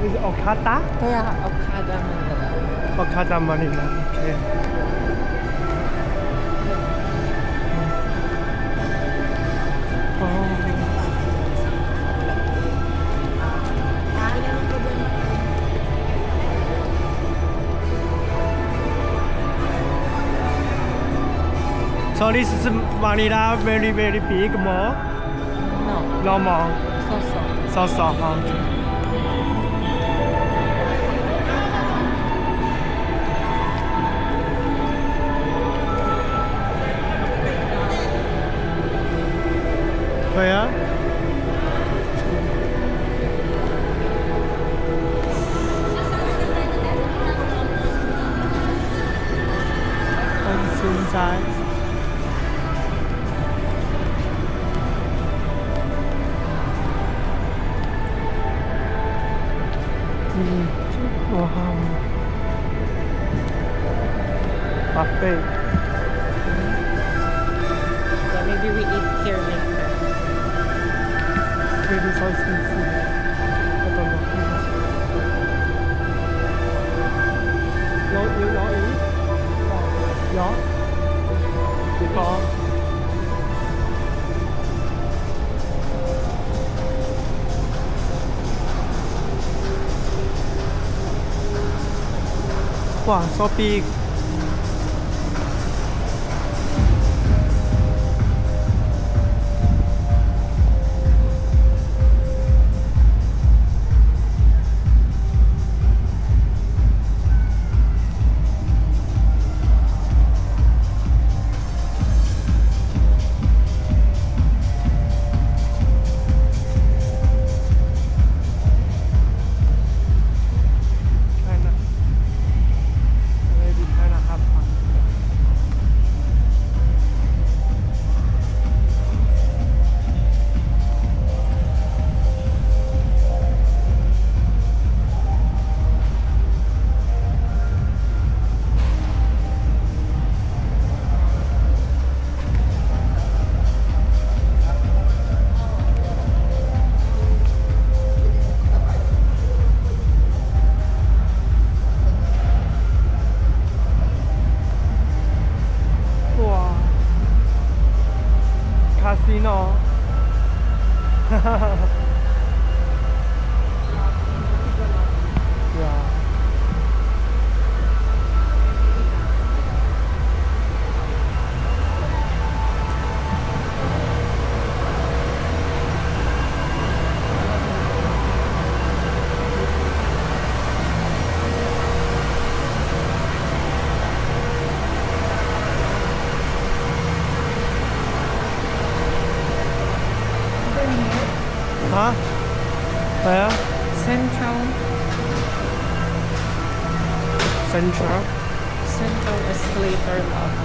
is Okada? Yeah, Okada, Manila. Okada, Manila. Okay. Oh. So this is Manila very big mall? No, No mall. so. So okay. Where? What's inside? Wow. Buffet. Yeah, maybe we eat here later. Maybe so expensive. I don't know. You eat? Yeah. Before. Wow, so big. Casino. Yeah. Huh? Where? Central Escalator lobby.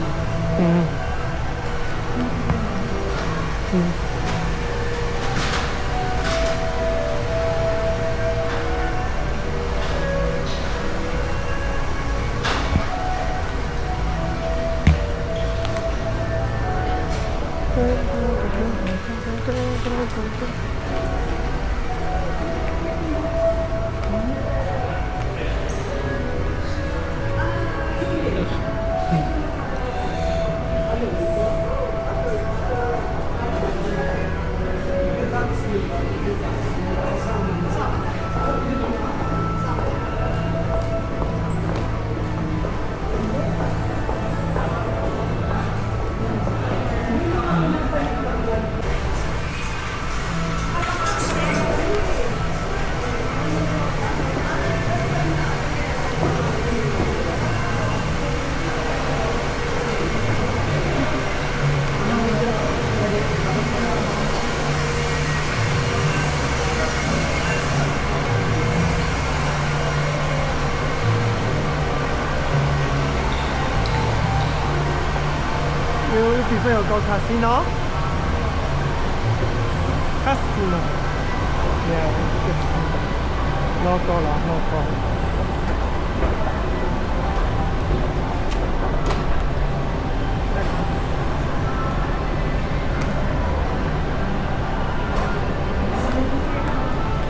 You prefer go casino? Casino. Yeah. No go lah, no go.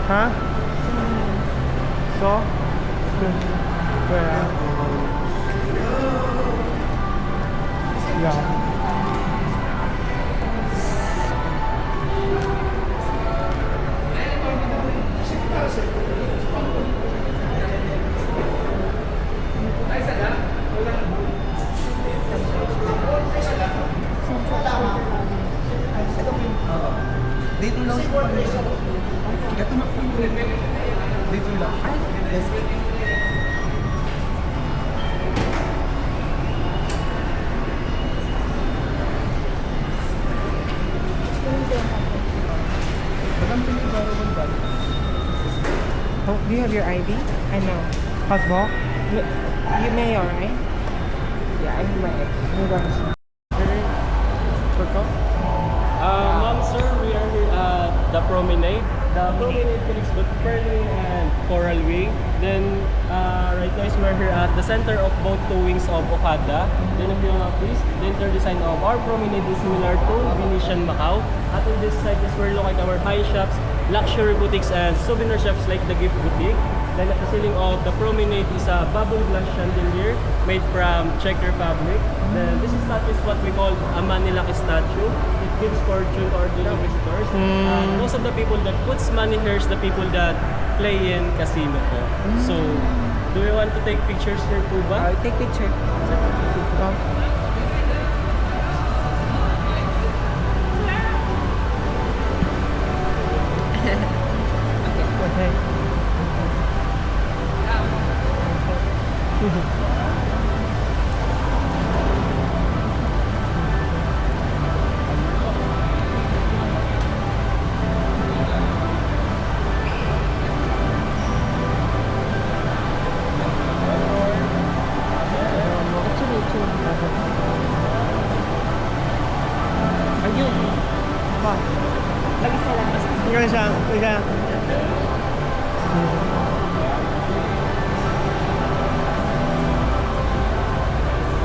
Huh? 说，对，对啊，要。Dito lang sa Manila. Ito na po yung dito lang. Yes. Madam, can you borrow one bag? Oh, do you have your ID? I know. Passport? You may, alright? Yeah, I have my ID. Ma'am, sir, we are here at the promenade. The promenade connects both Pearly and Coral Way. Then, right now we're here at the center of both two wings of Okada. Then, if you please, the interior design of our promenade is similar to Venetian Macau. At on this side is where look at our high shops, luxury boutiques, and souvenir shops like the Gift Boutique. Then at the ceiling of the promenade is a bubble glass chandelier made from Czech Republic. Then this statue is what we call a Manila statue. It gives fortune to our daily visitors. Most of the people that puts money here is the people that play in casino po. So, do you want to take pictures here po ba? I'll take picture. Okay. Ayun. Pa. Lagi sa lang. 你看一下，你看。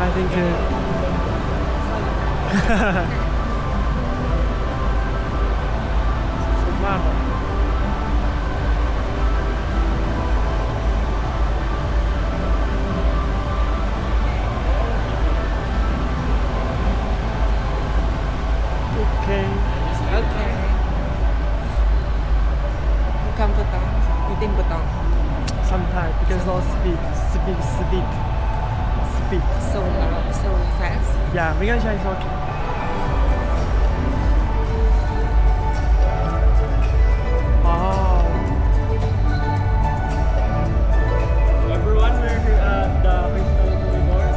I think Mama. Okay. Okay. Come to town. Itin po town. Sometimes because I'll speak. So fast. Yeah, 没关系，it's okay. Oh. Everyone, we're here at the Crystal Corridor.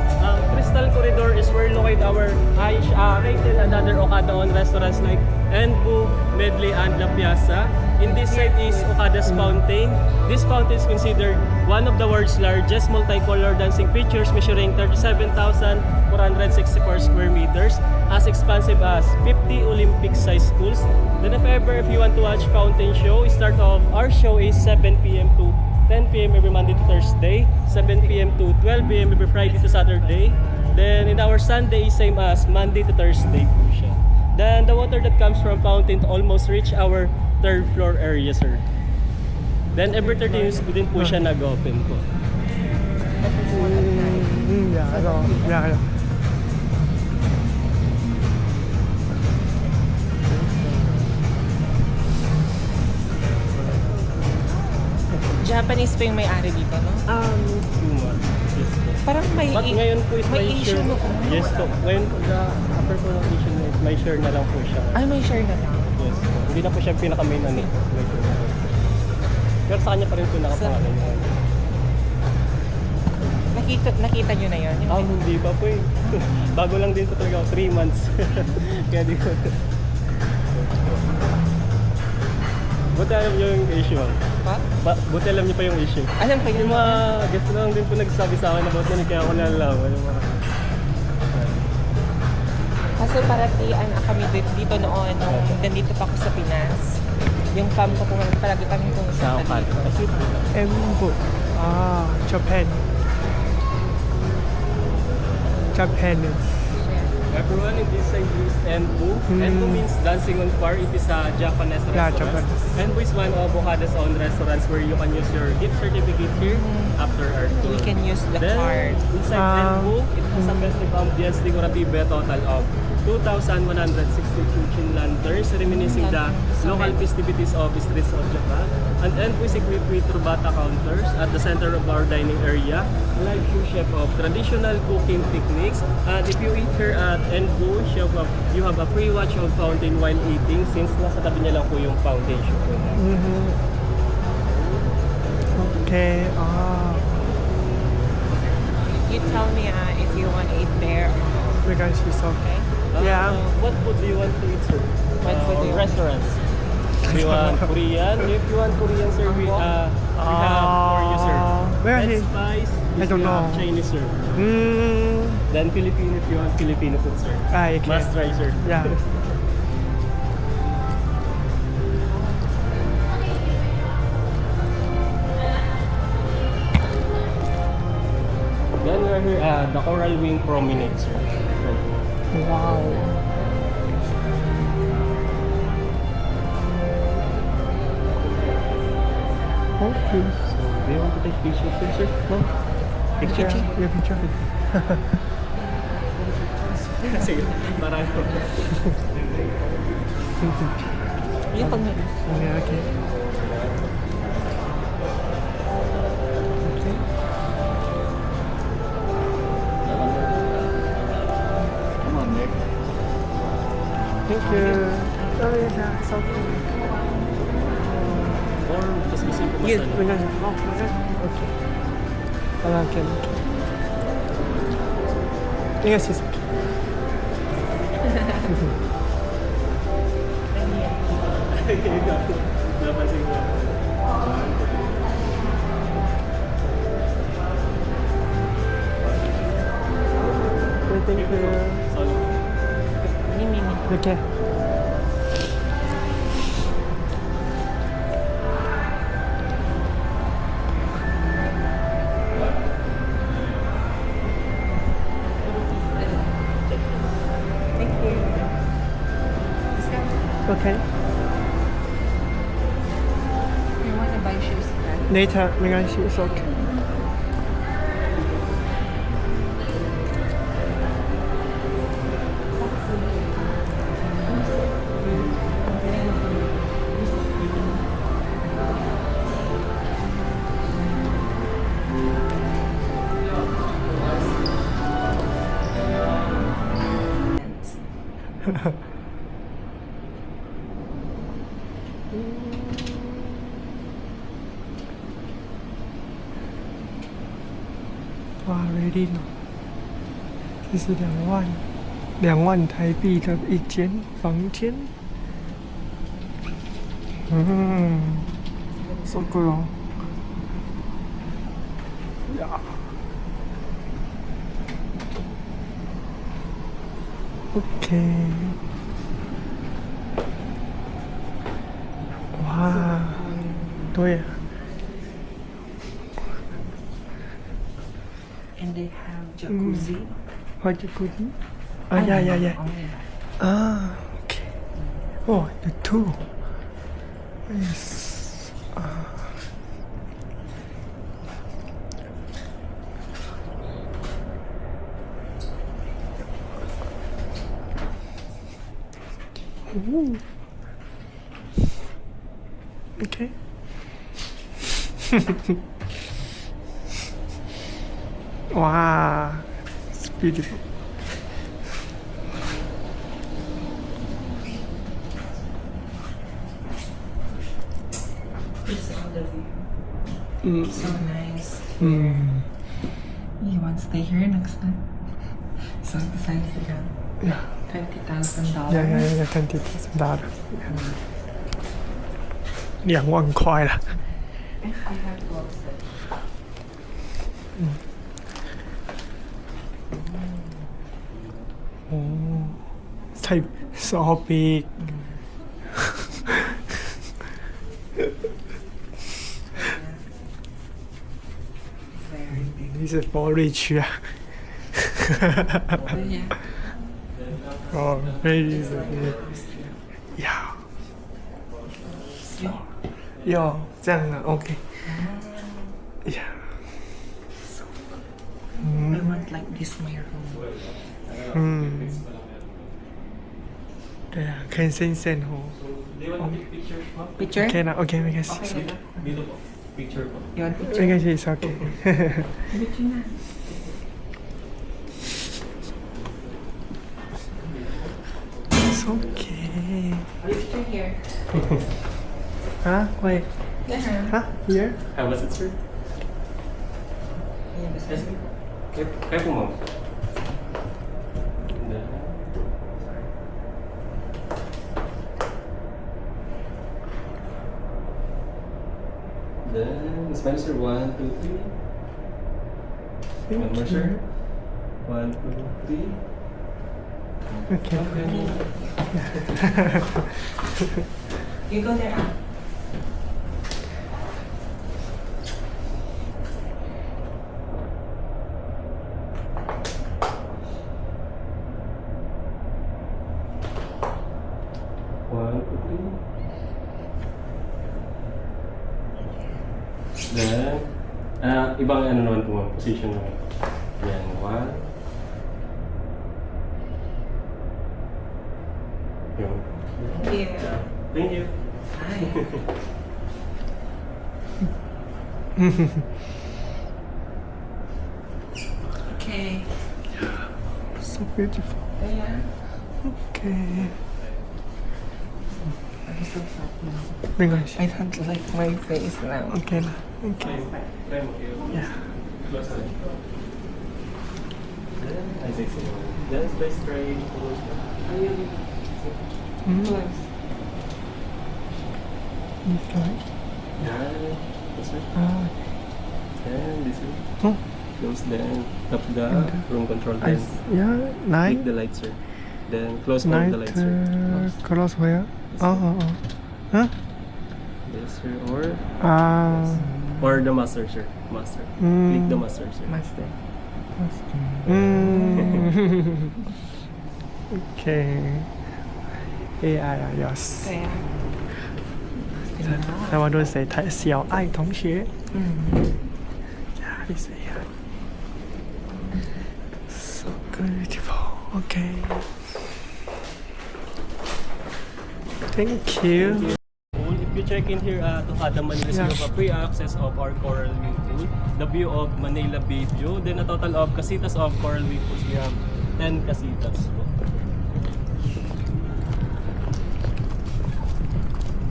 Crystal Corridor is where located our rated and other Okada-owned restaurants like Enbu, Medley, and La Piazza. In this site is Okada's fountain. This fountain is considered one of the world's largest multicolor dancing features, measuring 37,464 square meters, as expansive as 50 Olympic-sized schools. Then if you want to watch fountain show, start of our show is 7 p.m. to 10 p.m. every Monday to Thursday, 7 p.m. to 12 p.m. every Friday to Saturday. Then in our Sunday is same as Monday to Thursday po siya. Then the water that comes from fountain almost reach our third floor area, sir. Then every 30 minutes din po siya nag-open po. Yeah, I know. Yeah, I know. Japanese pa yung may-ari dito, no? 2 months. Yes po. Parang may But ngayon po is may may issue share. no? Yes po. Ngayon po the upper po ng issue is may share na lang po siya. Ay, may share na lang. Yes po. Hindi na po siya pinaka-main ano. May share na po. Pero sa kanya pa rin po nakapangalan niya. Nakita nyo na yun? Hindi pa po eh. Bago lang din po talaga ako, 3 months. Kaya di ko. Buti alam niyo yung issue. Pa? Buti alam niyo pa yung issue. Alam pa Yung yun. mga guest lang din po nagsasabi sa akin about yan, kaya ako nalalaman. Yung mga... Kasi paratian kami dito noon nung nandito pa ako sa Pinas. Yung fam ko kung palagi kami kung Sa Okada. Kasi Enbu. Japan. Japanese. Everyone in this side is Enbu. Enbu means dancing on fire. It is a Japanese Yeah, restaurant. Japanese. Enbu is one of Okada's own restaurants where you can use your gift certificate here after our tour. We can use the Then, card. inside Enbu, it has a festive ambience decorative a total of 2,162 chin lanterns reminiscing the local festivities of streets of Japan. And Enbu is equipped with Rubata counters at the center of our dining area, a live show chef of traditional cooking techniques. And if you eat here at Enbu, you have a free watch of fountain while eating since nasa tabi niya lang po yung fountain show. Okay. You tell me if you want to eat there or Because she's okay. Yeah. What food do you want to eat, sir? What food do you want? Restaurants. Do you want Korean? If you want Korean, sir, we have for you, sir. Where Red is it? spice. I don't we have know. Chinese, sir. Mm. Then Filipino if you want Filipino food, sir. Okay. Must try, sir. Yeah. Then we're here at the Coral Wing Promenade, sir. Wow. Okay. Do you want to take pictures, sir? No? Picture. Yeah, picture. Sige, marami po. Yung pag Okay, okay. Come on, Nick. Thank you. Oh, yeah, it's okay. Or mas gusto po mas Yes, ano? we're gonna. Oh, okay. Okay. Yes, it's okay. Napansin ko. Thank you. Okay. Thank you. Okay. You want to buy shoes? Later, 没关系, it's okay.哇，ready 了，这是2万台币的一间房间。so good 哦。呀。OK。哇，对。And they have jacuzzi. What jacuzzi? Ah, yeah. Ah, okay. Oh, the two. Yes. Ooh. Okay. Wow, it's beautiful. It's all the view. So nice. You want to stay here next time? So the size again. Yeah. $20,000. Yeah, $20,000. 2万块了。 I have to go upstairs. Oh, type so big. Very big. This is for rich 啊。Yeah. Oh, very yeah. 哟，这样啊，OK。Yeah. I want like this my room. 对啊，可以先哦。 Do you want to take pictures, ma'am? Picture? OK 啦，OK 没关系 Okay na. Dito po. Picture po. You want 没 picture? 关系，it's OK。 Picture na. It's OK。 Picture here. 啊，喂， There. 啊，here？ Have a seat, sir. Yeah, basta. Yes, kaya po, ma'am. Then, smile, sir. 1, 2, 3. One more, sir. 1, 2, 3. Okay. You go there. Ah. One, two, three. Then, ibang ano naman po ang position naman. Yan, 1. Yun. Yeah. Thank you. Hi. Okay. So beautiful. Ayan. Okay. I'm so fat now. 没关系 I don't like my face now. ，OK 啦，OK。 Thank you. Yeah. Close the line. Then, I say so. Then, stay straight. Close the line. Close. Okay. Yan. That's it. Ah, And this way. oh, Close then. Tap the And, room control I, then. yeah, Click night, the light, sir. Then close all the night, lights, sir. close where? Oh. Huh? Yes, sir. Or the master, sir. Master. Mm. Click the master, sir. Master. Okay. AI 啊，yes。 Kaya. 台湾都是谁？台小爱同学。Yeah, this AI. So beautiful. Okay. Thank you. If you check in here at Okada, Manila, you have a free access of our coral reef pool, the view of Manila Bay view, then a total of casitas of coral reef pools. We have 10 casitas.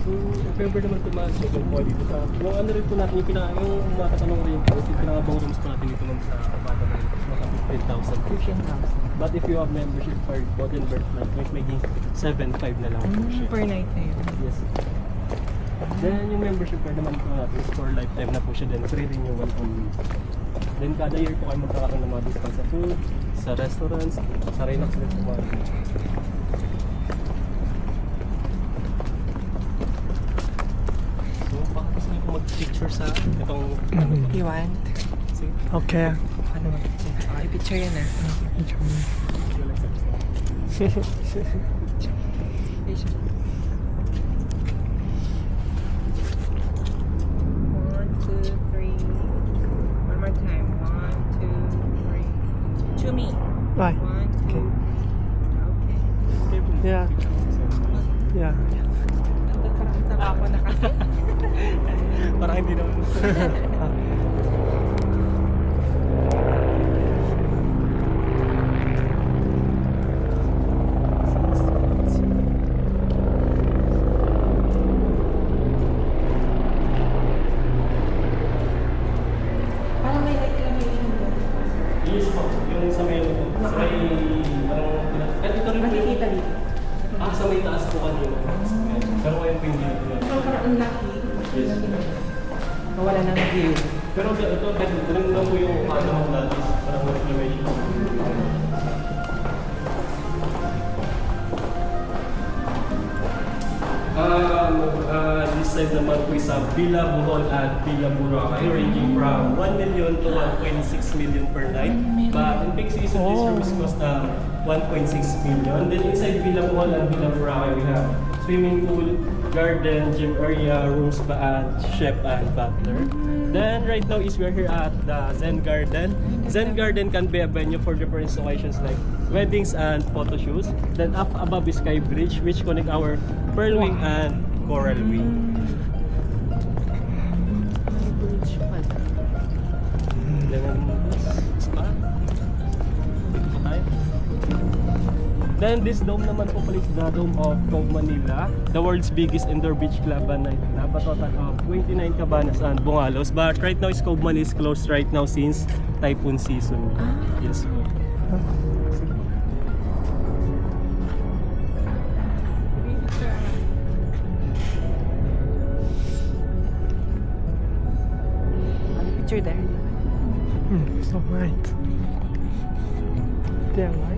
So, if ever naman pumasok yung po dito sa, yung ano rin po natin, yung mga katanong rin po, yung pinakabang rooms po natin dito sa Okada, Manila, mga 15,000. But if you have membership card, bought and birth night, is making 7,500 na lang po siya. Per night na yun. Yes. Then yung membership card naman po natin is for lifetime na po siya din, free renewal only. Then kada year po kayo magkakaroon ng mga discount sa food, sa restaurants, sa Renox din po mga. So baka gusto niyo po mag-picture sa itong ano ba? You want? Sige. Okay. Ano ba? Okay, picture yun ah. One, two, three. One more time. 1, 2, 3. To me. Right. 1, 2. Okay. Okay po. Yeah. Yeah. Nagkakaroon ako na kasi. Parang hindi naman. Parang may reclamation doon. Yes po, yung sa may sa may parang ito rin po yung Makikita dito. sa may taas po kanina. Pero ngayon po hindi dito. Ito parang ang laki. Yes. Nawala ng view. Pero ito, ganun lang po yung ano mo natin. Parang reclamation. This side naman po is Villa Bohol at Villa Boracay, ranging from 1 million to 1.6 million per night. But in peak season, these rooms cost 1.6 million. Then inside Villa Bohol and Villa Boracay, we have swimming pool, garden, gym area, room spa, and chef and butler. Then right now is we're here at the Zen Garden. Zen Garden can be a venue for different occasions like weddings and photo shoots. Then up above is Sky Bridge, which connect our Pearl Wing and Coral Wing. Then this dome naman po pala is the Dome of Cove Manila, the world's biggest indoor beach club and nightclub, a total of 29 cabanas and bungalows. But right now is Cove Manila is closed right now since typhoon season. Yes po. Picture there. So right. There, right?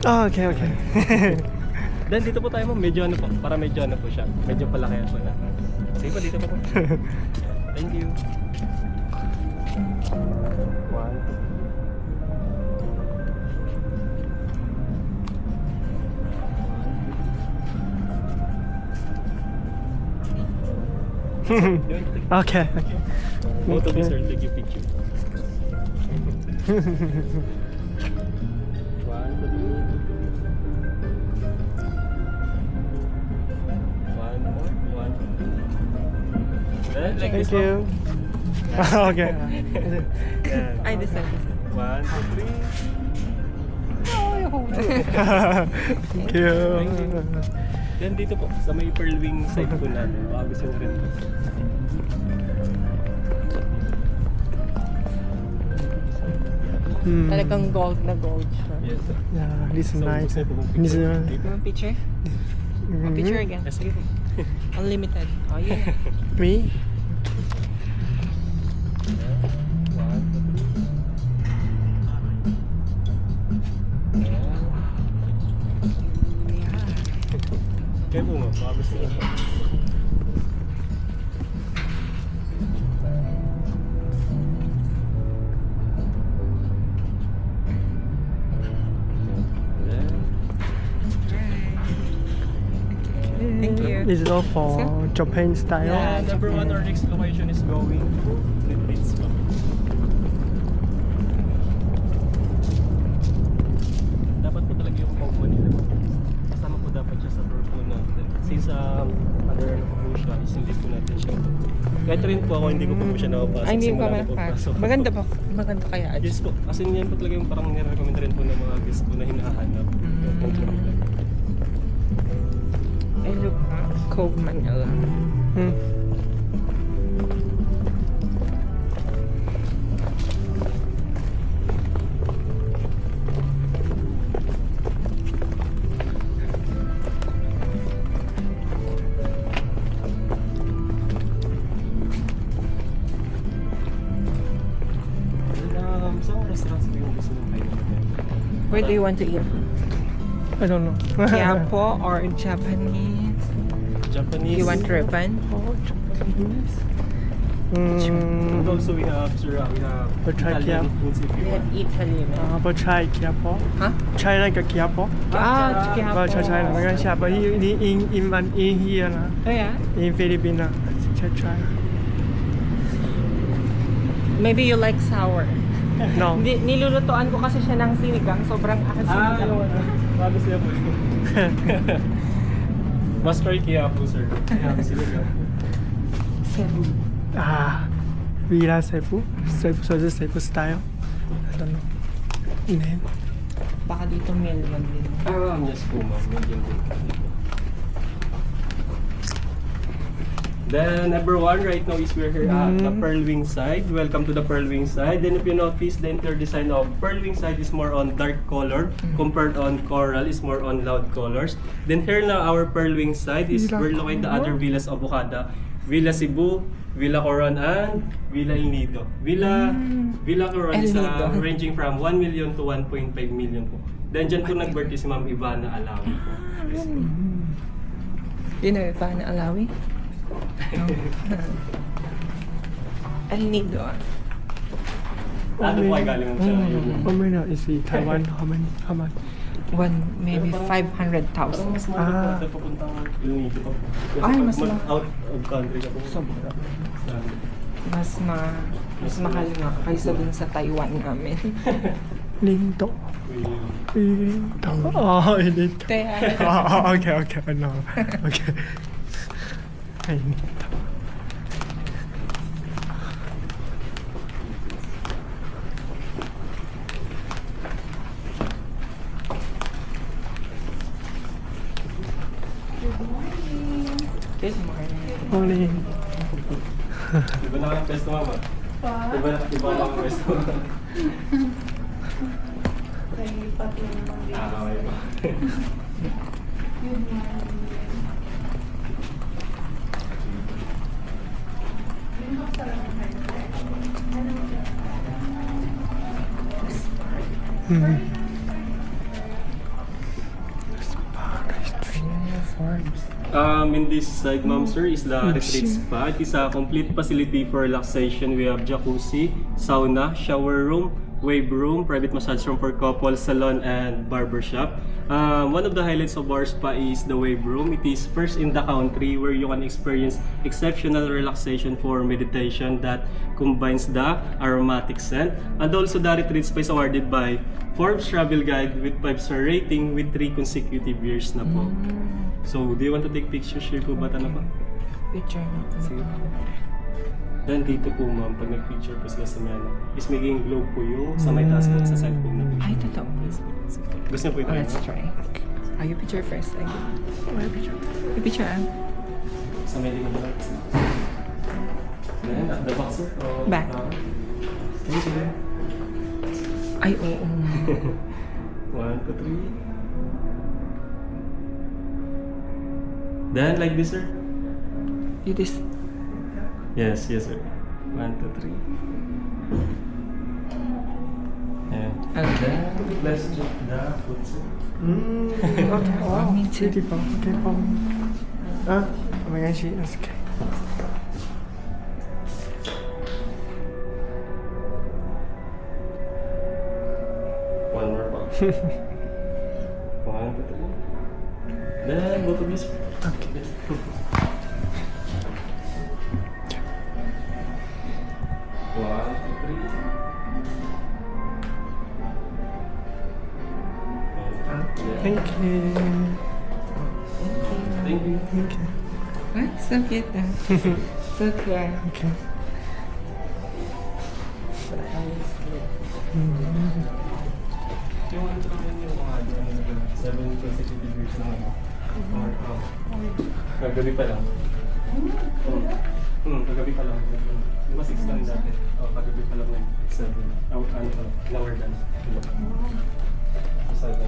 Oh, okay, okay. Then dito po tayo ma'am, medyo ano po, para medyo ano po siya. Medyo palakihan po na. Sige po, dito po po. Thank you. One. Okay, okay. Both of you sir, take your picture. One, two. One more. One, two. Then, like Thank this you. one. Okay. Yeah. Ay, this side. 1, 2, 3. Thank you. Then dito po, sa may Pearl Wing side po natin. Baka gusto nyo rin po. Talagang gold na gold siya. Yes sir. Yeah, this is So, nice. gusto nyo po mong This is picture? nice. Dito. Yung picture? Picture again. Ah, sige po. Unlimited. Oh, yun. Me? One, two, three. Kaya po mo, baka gusto nyo po. Thank you. This is all for Japan style. Yeah, number one, our next location is going to Netflix po. Dapat po talaga yung company na kasama po dapat siya sa tour po natin. Since under ano po siya, is hindi po natin siya. Kahit rin po ako, hindi ko po siya nakapasok. Ay, hindi simula ka ko po malapasok. pasok. Maganda ba? Maganda kaya. Yes po, kasi yan po talaga yung parang nire-recommend rin po ng mga guests po na hinahanap. Yung pong tour nila. Ay, look. Cove Manila. Saan restaurants po yung gusto nyo kayo? Where do you want to eat? I don't know. Quiapo or Japanese? Japanese. You want ribbon? Oh, Japanese. And also we have, sir, we have But try Italian Quiapo. foods if We you have want. Italian. but try Quiapo. Huh? Try like a Quiapo. Ah, Quiapo. But try, no, we're gonna try. But in here, na, Oh, yeah? in Philippines, na, try. Maybe you like sour. No. Nilulutuan ko kasi siya ng sinigang. Sobrang asin. Yung ano, bago sila po. Mas try kaya po, sir. Kaya sila ka. Cebu. Villa Cebu. Cebu, so this Cebu style. I don't know. Name. Baka dito million din. Yes po, ma'am. Medium po. Then number 1 right now is we're here at the pearl wing side. Welcome to the pearl wing side. Then if you notice, the interior design of pearl wing side is more on dark color compared on coral is more on loud colors. Then here na our pearl wing side is we're located the other villas of Okada. Villa Cebu, Villa Coron, and Villa El Nido. Villa Coron is ranging from 1 million to 1.5 million po. Then dyan po nag-birthday si Ma'am Ivana Alawi po. You know Ivana Alawi? No. El Nido. Ano po ay galing mo siya? How many is it? Taiwan? How much? Maybe 500,000. Mas mahal po ito papuntang El Nido po. Ay, mas out of country ka po. Sobra. Mas mahal nga kaysa dun sa Taiwan namin. Lindo. Lindo. Oh, lindo. Okay. No. Okay. Ay, lindo. Good morning. Morning. Diba na ang pesto, Mama? Diba na ang pesto? Okay pa. In this side, ma'am sir, is the retreat spa. It is a complete facility for relaxation. We have jacuzzi, sauna, shower room, wave room, private massage room for couples, salon, and barbershop. One of the highlights of our spa is the wave room. It is first in the country where you can experience exceptional relaxation for meditation that combines the aromatic scent. And also the retreat spa is awarded by Forbes Travel Guide with 5-star rating with 3 consecutive years na po. So, do you want to take picture? Share po ba na pa? Picture na. Sige. Then dito po ma'am, pag nag-picture po sila sa may is maging glow po yung sa may taas po sa cellphone na picture. Ay, totoo. Gusto niyo po ito? Let's try. You picture first. You picture. Sa may lima ba? Then, at the back sir? Back. Thank you. Ay, oo. 1, 2, 3. Then, like this, sir? You this. Yes, sir. 1, 2, 3. And then, let's check the foot, sir. Okay. Oh, Me too. beautiful. Okay, for me. Oh my gosh, that's okay. One more pa. 1, 2, 3. Then, both of you, sir. Okay. One, two, three. Thank you. Thank you. Thank you. Ay, so cute. So cute. Okay. Yung ano naman yung mga 7 consecutive years na ano. Kagabi pa lang. Kagabi pa lang. Di ba 6 lang dati? Kagabi pa lang 7. Ano pa? Lower than. So 7.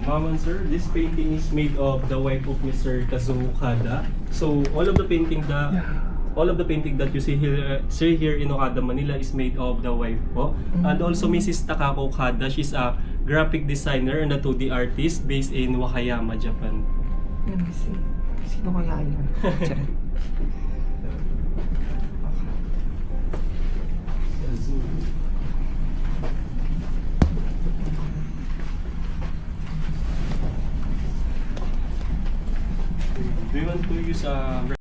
Ma'am and sir, this painting is made of the wife of Mr. Kazuo Okada. So all of the painting that you see here in Okada, Manila is made of the wife po. And also Mrs. Takako Okada, she's a graphic designer and a 2D artist based in Wakayama, Japan. Let me see. Sino kaya yun? Charot. Do you want to use a